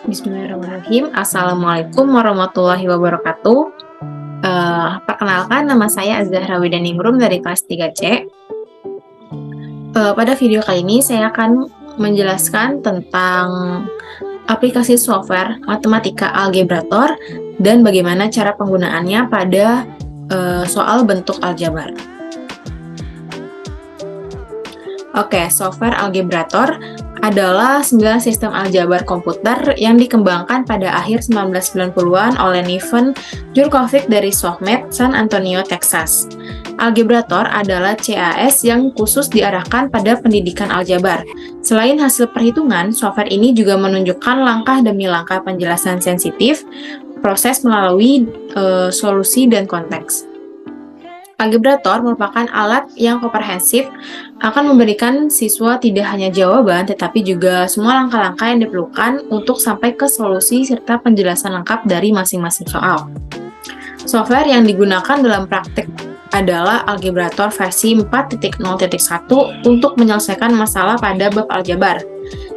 Bismillahirrahmanirrahim. Assalamualaikum warahmatullahi wabarakatuh. Perkenalkan, nama saya Azahra Widaningrum dari kelas 3C. Pada video kali ini saya akan menjelaskan tentang aplikasi software matematika algebrator dan bagaimana cara penggunaannya pada soal bentuk aljabar. Oke, software algebrator adalah 9 sistem aljabar komputer yang dikembangkan pada akhir 1990-an oleh Niven Jurkovic dari SOCMED, San Antonio, Texas. Algebrator adalah CAS yang khusus diarahkan pada pendidikan aljabar. Selain hasil perhitungan, software ini juga menunjukkan langkah demi langkah penjelasan sensitif, proses melalui solusi dan konteks. Algebrator merupakan alat yang komprehensif, akan memberikan siswa tidak hanya jawaban, tetapi juga semua langkah-langkah yang diperlukan untuk sampai ke solusi serta penjelasan lengkap dari masing-masing soal. Software yang digunakan dalam praktik adalah Algebrator versi 4.0.1 untuk menyelesaikan masalah pada bab aljabar.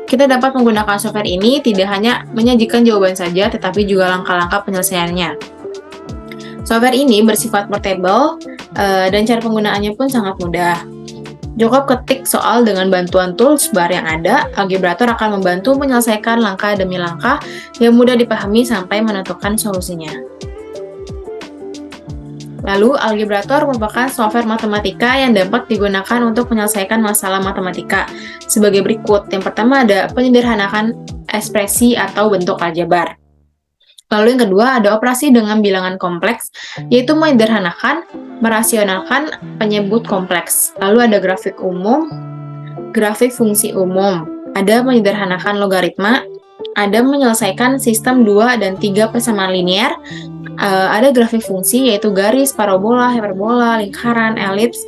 Kita dapat menggunakan software ini tidak hanya menyajikan jawaban saja, tetapi juga langkah-langkah penyelesaiannya. Software ini bersifat portable dan cara penggunaannya pun sangat mudah. Cukup ketik soal dengan bantuan toolbar yang ada, Algebrator akan membantu menyelesaikan langkah demi langkah yang mudah dipahami sampai menentukan solusinya. Lalu, Algebrator merupakan software matematika yang dapat digunakan untuk menyelesaikan masalah matematika sebagai berikut. Yang pertama ada penyederhanakan ekspresi atau bentuk aljabar. Lalu yang kedua ada operasi dengan bilangan kompleks, yaitu menyederhanakan, merasionalkan penyebut kompleks. Lalu ada grafik umum, grafik fungsi umum, ada menyederhanakan logaritma, ada menyelesaikan sistem 2 dan 3 persamaan linear, ada grafik fungsi yaitu garis, parabola, hiperbola, lingkaran, elips,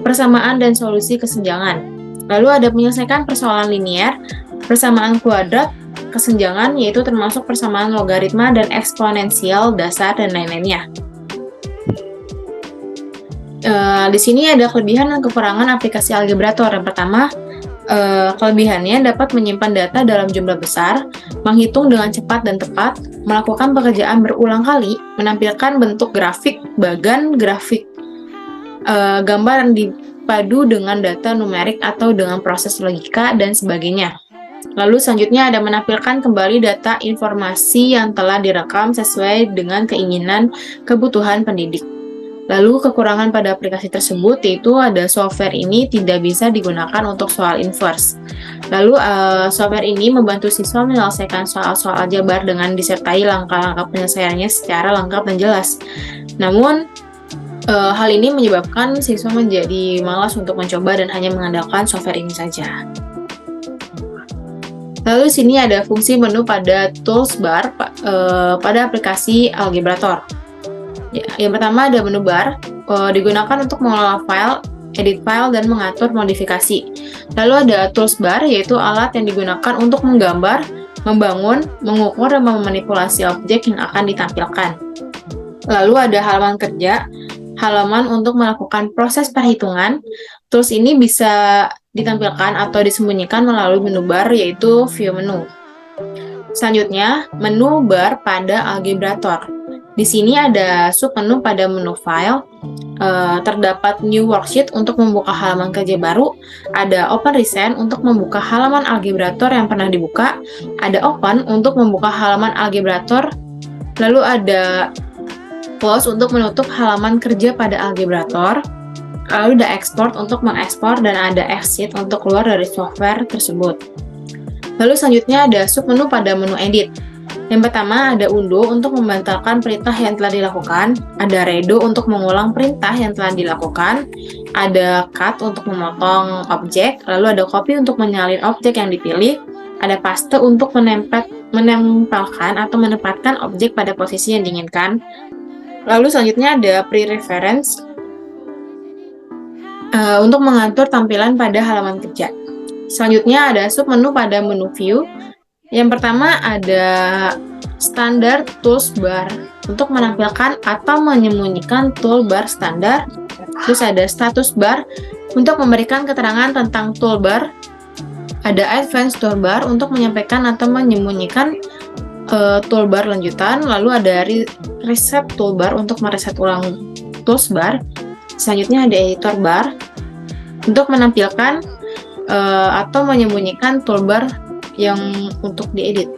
persamaan dan solusi kesenjangan. Lalu ada menyelesaikan persoalan linear, persamaan kuadrat, kesenjangan yaitu termasuk persamaan logaritma dan eksponensial dasar dan lain-lainnya. Di sini ada kelebihan dan kekurangan aplikasi Algebrator. Yang pertama, kelebihannya dapat menyimpan data dalam jumlah besar, menghitung dengan cepat dan tepat, melakukan pekerjaan berulang kali, menampilkan bentuk grafik, bagan grafik, gambar yang dipadu dengan data numerik atau dengan proses logika, dan sebagainya. Lalu selanjutnya ada menampilkan kembali data informasi yang telah direkam sesuai dengan keinginan kebutuhan pendidik. Lalu kekurangan pada aplikasi tersebut yaitu ada software ini tidak bisa digunakan untuk soal inverse. Lalu software ini membantu siswa menyelesaikan soal-soal aljabar dengan disertai langkah-langkah penyelesaiannya secara lengkap dan jelas. Namun hal ini menyebabkan siswa menjadi malas untuk mencoba dan hanya mengandalkan software ini saja. Lalu sini ada fungsi menu pada toolbar pada aplikasi Algebrator. Ya, yang pertama ada menu bar, digunakan untuk mengelola file, edit file, dan mengatur modifikasi. Lalu ada toolbar, yaitu alat yang digunakan untuk menggambar, membangun, mengukur, dan memanipulasi objek yang akan ditampilkan. Lalu ada halaman kerja, halaman untuk melakukan proses perhitungan. Tools ini bisa ditampilkan atau disembunyikan melalui menu bar, yaitu view menu. Selanjutnya, menu bar pada Algebrator. Di sini ada submenu pada menu file, terdapat new worksheet untuk membuka halaman kerja baru, ada open recent untuk membuka halaman Algebrator yang pernah dibuka, ada open untuk membuka halaman Algebrator, lalu ada close untuk menutup halaman kerja pada Algebrator, lalu ada export untuk mengekspor, dan ada exit untuk keluar dari software tersebut. Lalu selanjutnya ada submenu pada menu edit. Yang pertama ada undo untuk membatalkan perintah yang telah dilakukan, ada redo untuk mengulang perintah yang telah dilakukan, ada cut untuk memotong objek, lalu ada copy untuk menyalin objek yang dipilih, ada paste untuk menempelkan atau menempatkan objek pada posisi yang diinginkan. Lalu selanjutnya ada pre-reference untuk mengatur tampilan pada halaman kerja. Selanjutnya ada submenu pada menu view. Yang pertama ada standar tools bar untuk menampilkan atau menyembunyikan toolbar standar. Terus ada status bar untuk memberikan keterangan tentang toolbar. Ada advanced toolbar untuk menyampaikan atau menyembunyikan toolbar lanjutan. Lalu ada reset toolbar untuk mereset ulang toolbar. Selanjutnya ada editor bar untuk menampilkan atau menyembunyikan toolbar yang untuk diedit.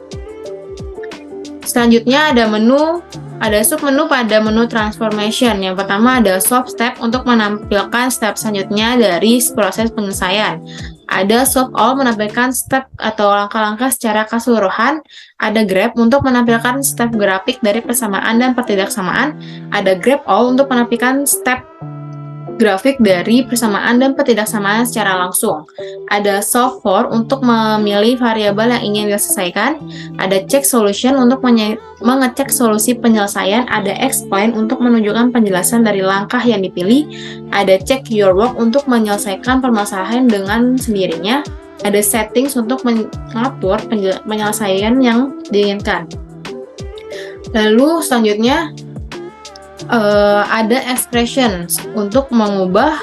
Selanjutnya ada submenu pada menu transformation. Yang pertama ada solve step untuk menampilkan step selanjutnya dari proses penyelesaian. Ada solve all menampilkan step atau langkah-langkah secara keseluruhan. Ada grab untuk menampilkan step grafik dari persamaan dan pertidaksamaan. Ada grab all untuk menampilkan step grafik dari persamaan dan pertidaksamaan secara langsung. Ada solve for untuk memilih variabel yang ingin diselesaikan. Ada check solution untuk mengecek solusi penyelesaian. Ada explain untuk menunjukkan penjelasan dari langkah yang dipilih. Ada check your work untuk menyelesaikan permasalahan dengan sendirinya. Ada settings untuk mengatur penyelesaian yang diinginkan. Lalu selanjutnya ada expressions untuk mengubah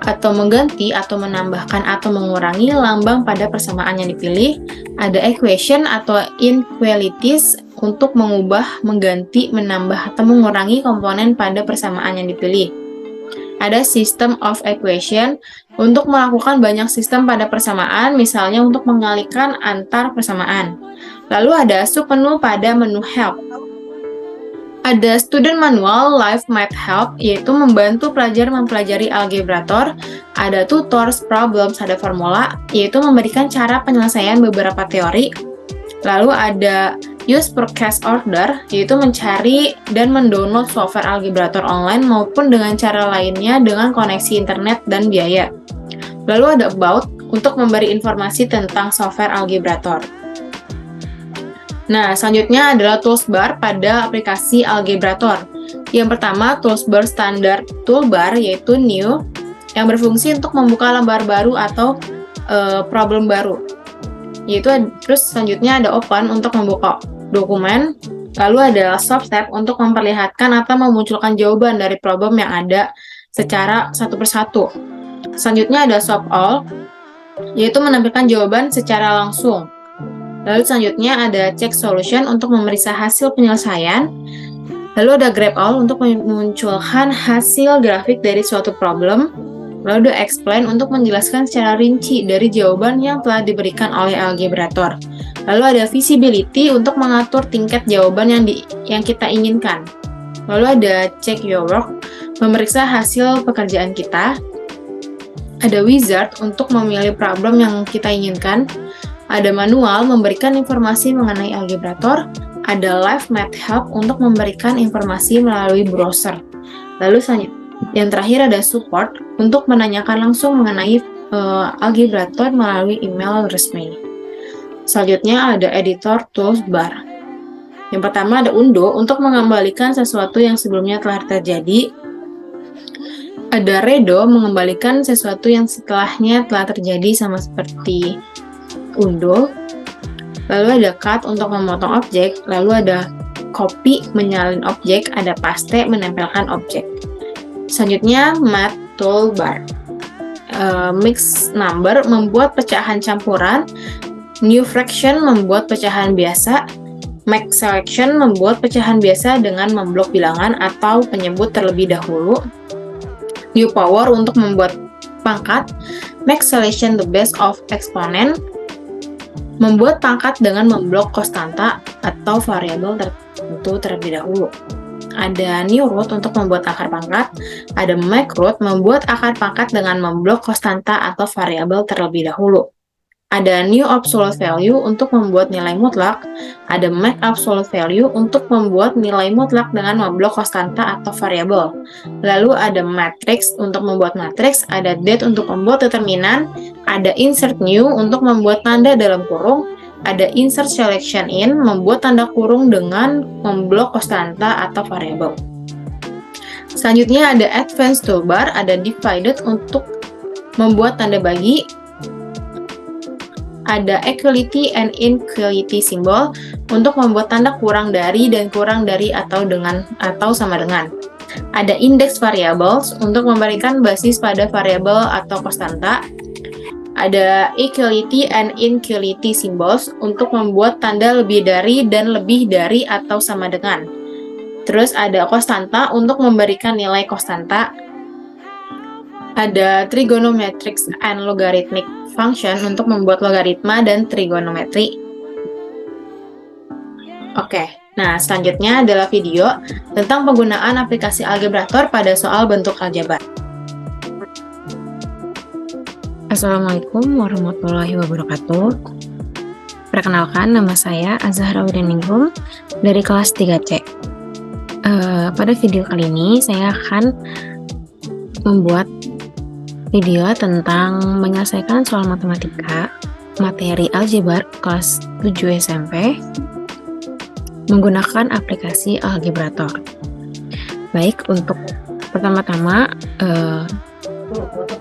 atau mengganti atau menambahkan atau mengurangi lambang pada persamaan yang dipilih. Ada equation atau inequalities untuk mengubah, mengganti, menambah atau mengurangi komponen pada persamaan yang dipilih. Ada system of equation untuk melakukan banyak sistem pada persamaan, misalnya untuk mengalihkan antar persamaan. Lalu ada submenu pada menu help. Ada student manual live math help, yaitu membantu pelajar mempelajari algebrator. Ada tutors, problems, ada formula, yaitu memberikan cara penyelesaian beberapa teori. Lalu ada use forecast order, yaitu mencari dan mendownload software algebrator online maupun dengan cara lainnya dengan koneksi internet dan biaya. Lalu ada about, untuk memberi informasi tentang software algebrator. Nah, selanjutnya adalah toolbar pada aplikasi algebrator. Yang pertama, toolbar standar toolbar, yaitu new, yang berfungsi untuk membuka lembar baru atau problem baru. Terus selanjutnya ada open untuk membuka dokumen. Lalu ada solve step untuk memperlihatkan atau memunculkan jawaban dari problem yang ada secara satu persatu. Selanjutnya ada solve all, yaitu menampilkan jawaban secara langsung. Lalu selanjutnya ada check solution untuk memeriksa hasil penyelesaian. Lalu ada grab all untuk memunculkan hasil grafik dari suatu problem. Lalu ada explain untuk menjelaskan secara rinci dari jawaban yang telah diberikan oleh algebrator. Lalu ada visibility untuk mengatur tingkat jawaban yang kita inginkan. Lalu ada check your work, memeriksa hasil pekerjaan kita. Ada wizard untuk memilih problem yang kita inginkan. Ada manual memberikan informasi mengenai algebrator. Ada live math help untuk memberikan informasi melalui browser. Lalu selanjutnya, yang terakhir ada support untuk menanyakan langsung mengenai algebrator melalui email resmi. Selanjutnya ada editor toolbar. Yang pertama ada undo untuk mengembalikan sesuatu yang sebelumnya telah terjadi. Ada redo mengembalikan sesuatu yang setelahnya telah terjadi, sama seperti undo. Lalu ada cut untuk memotong objek. Lalu ada copy menyalin objek. Ada paste menempelkan objek. Selanjutnya math toolbar. Mix number membuat pecahan campuran. New fraction membuat pecahan biasa. Make selection membuat pecahan biasa dengan memblok bilangan atau penyebut terlebih dahulu. New power untuk membuat pangkat. Make selection the base of exponent membuat pangkat dengan memblok konstanta atau variabel tertentu terlebih dahulu. Ada new root untuk membuat akar pangkat. Ada make root membuat akar pangkat dengan memblok konstanta atau variabel terlebih dahulu. Ada new absolute value untuk membuat nilai mutlak. Ada make absolute value untuk membuat nilai mutlak dengan memblok konstanta atau variabel. Lalu ada matrix untuk membuat matriks. Ada date untuk membuat determinan. Ada insert new untuk membuat tanda dalam kurung. Ada insert selection in membuat tanda kurung dengan memblok konstanta atau variabel. Selanjutnya ada advanced toolbar. Ada divided untuk membuat tanda bagi. Ada equality and inequality symbol untuk membuat tanda kurang dari dan kurang dari atau dengan atau sama dengan. Ada index variables untuk memberikan basis pada variabel atau konstanta. Ada equality and inequality symbols untuk membuat tanda lebih dari dan lebih dari atau sama dengan. Terus ada konstanta untuk memberikan nilai konstanta. Ada trigonometrics and logarithmic function untuk membuat logaritma dan trigonometri. Oke, nah selanjutnya adalah video tentang penggunaan aplikasi algebrator pada soal bentuk aljabar. Assalamualaikum warahmatullahi wabarakatuh. Perkenalkan, nama saya Azahra Widaningrum dari kelas 3C. Pada video kali ini saya akan membuat video tentang menyelesaikan soal matematika materi aljabar kelas 7 SMP menggunakan aplikasi algebrator. Baik, untuk pertama-tama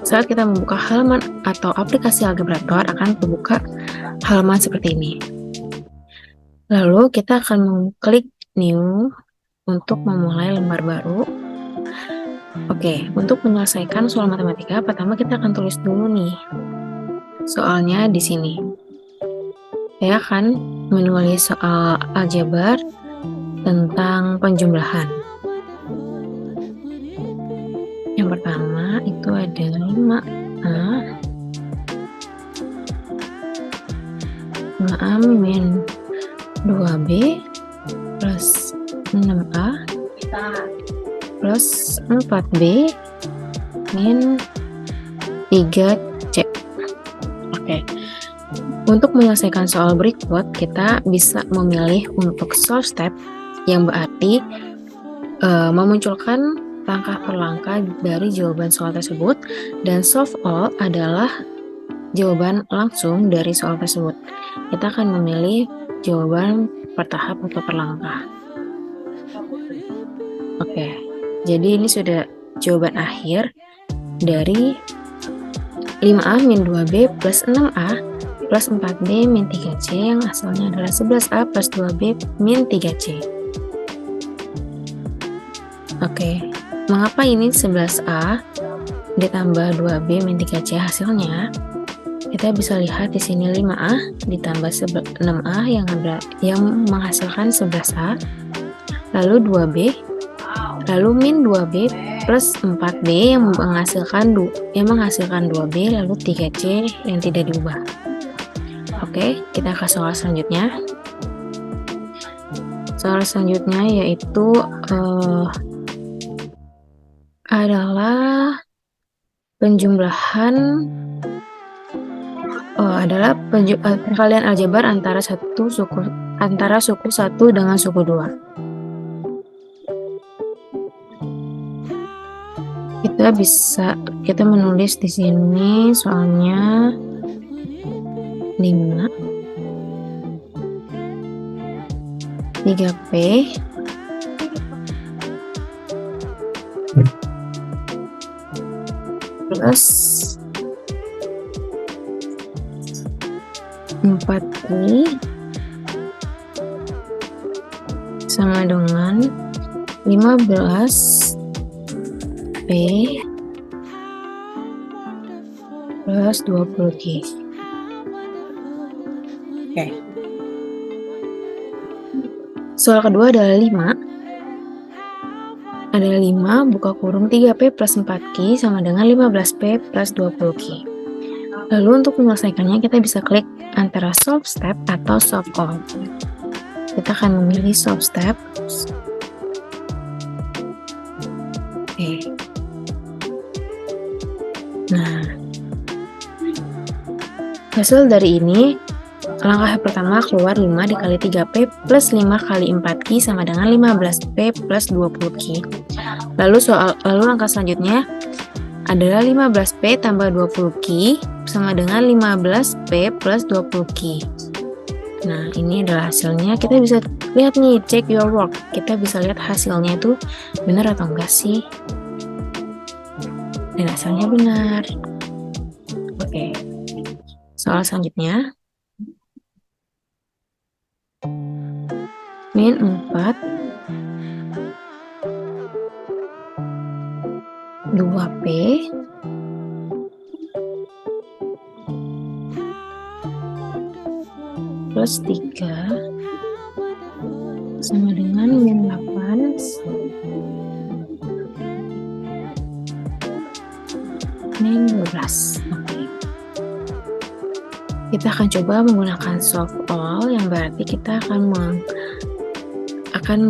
saat kita membuka halaman atau aplikasi algebrator akan membuka halaman seperti ini. Lalu kita akan mengklik new untuk memulai lembar baru. Oke, untuk menyelesaikan soal matematika, pertama kita akan tulis dulu nih soalnya di sini. Saya akan menulis soal aljabar tentang penjumlahan. Yang pertama itu ada 5A 5A min 2B plus 6A plus 4B min 3C. Oke. Untuk menyelesaikan soal berikut, kita bisa memilih untuk solve step yang berarti memunculkan langkah per langkah dari jawaban soal tersebut, dan solve all adalah jawaban langsung dari soal tersebut. Kita akan memilih jawaban per tahap atau per langkah. Oke, jadi ini sudah jawaban akhir dari 5A min 2B plus 6A plus 4B min 3C yang hasilnya adalah 11A plus 2B min 3C. Oke, mengapa ini 11A ditambah 2B min 3C hasilnya? Kita bisa lihat di sini 5A ditambah 6A yang menghasilkan 11A, lalu 2B, lalu min 2B plus 4B yang menghasilkan 2B, lalu 3C yang tidak diubah. Oke, kita ke soal selanjutnya. Soal selanjutnya yaitu adalah penjumlahan perkalian aljabar antara suku 1 dengan suku 2. Kita menulis di sini soalnya 5 3P plus 4I sama dengan 15P plus 20Q. Oke. Soal kedua adalah 5. Ada 5 buka kurung 3P plus 4Q sama dengan 15P plus 20Q. Lalu untuk menyelesaikannya kita bisa klik antara solve step atau solve all. Kita akan memilih solve step. Oke. Nah, hasil dari ini, langkah pertama keluar 5 dikali 3P plus 5 kali 4Q sama dengan 15P plus 20Q. Lalu langkah selanjutnya adalah 15P tambah 20Q sama dengan 15P plus 20Q. Nah, ini adalah hasilnya. Kita bisa lihat nih, check your work. Kita bisa lihat hasilnya itu benar atau enggak sih. Dan hasilnya benar. Oke. Soal selanjutnya. Min 4 2P plus 3 sama dengan min 8 min 12. Oke. Kita akan coba menggunakan solve all, yang berarti kita akan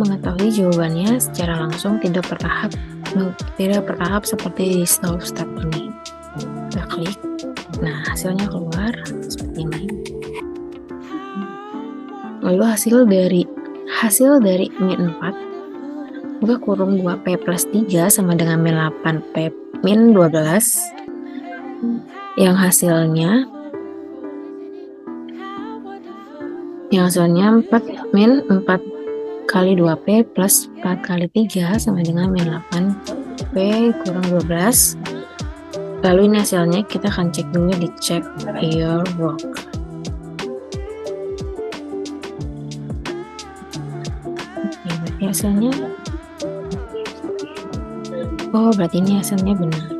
mengetahui jawabannya secara langsung, tidak bertahap seperti di solve step ini. Kita klik, nah hasilnya keluar seperti ini. Lalu hasil dari min 4 maka kurung 2p plus 3 sama dengan min 8p min 12, yang hasilnya 4 min 4 kali 2p plus 4 kali 3 sama dengan min 8p kurang 12. Lalu ini hasilnya, kita akan cek dulu di check your work. Oke, berarti hasilnya, oh berarti ini hasilnya benar.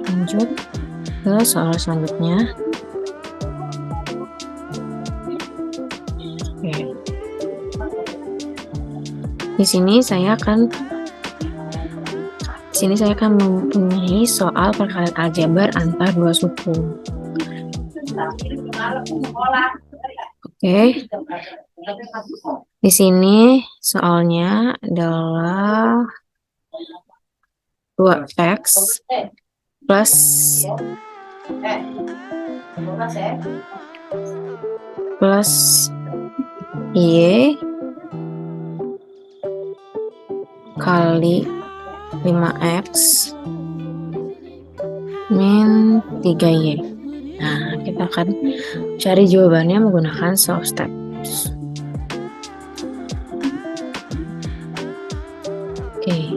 Lanjut ke soal selanjutnya. Oke. Di sini saya akan mempunyai soal perkalian aljabar antar dua suku. Oke. Di sini soalnya adalah 2x plus y kali 5x min 3y. Nah, kita akan cari jawabannya menggunakan solve steps. Oke.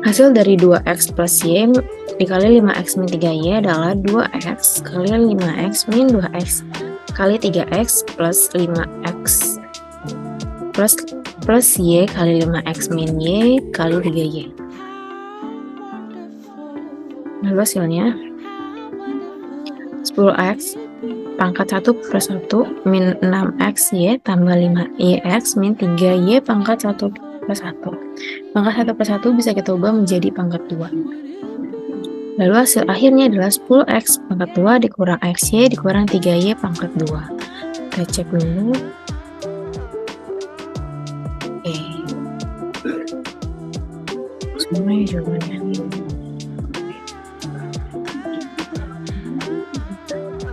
Hasil dari 2x plus y dikali 5x min 3y adalah 2x kali 5x min 2x kali 3x plus 5x plus y kali 5x min y kali 3y. Lalu hasilnya 10x pangkat 1 plus 1 min 6x y tambah 5yx min 3y pangkat 1 plus 1. Pangkat 1 plus 1 bisa kita ubah menjadi pangkat 2. Lalu hasil akhirnya adalah 10x pangkat 2 dikurang xy dikurang 3y pangkat 2. Kita cek dulu. Oke. Semuanya jawabannya.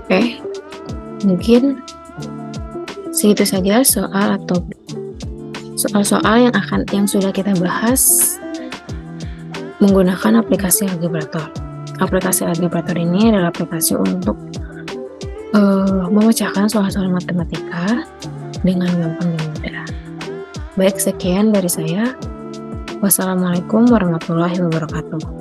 Oke. Mungkin segitu saja soal-soal yang sudah kita bahas menggunakan aplikasi Algebrator. Aplikasi Algebrator ini adalah aplikasi untuk memecahkan soal-soal matematika dengan gampang dan mudah. Baik, sekian dari saya. Wassalamualaikum warahmatullahi wabarakatuh.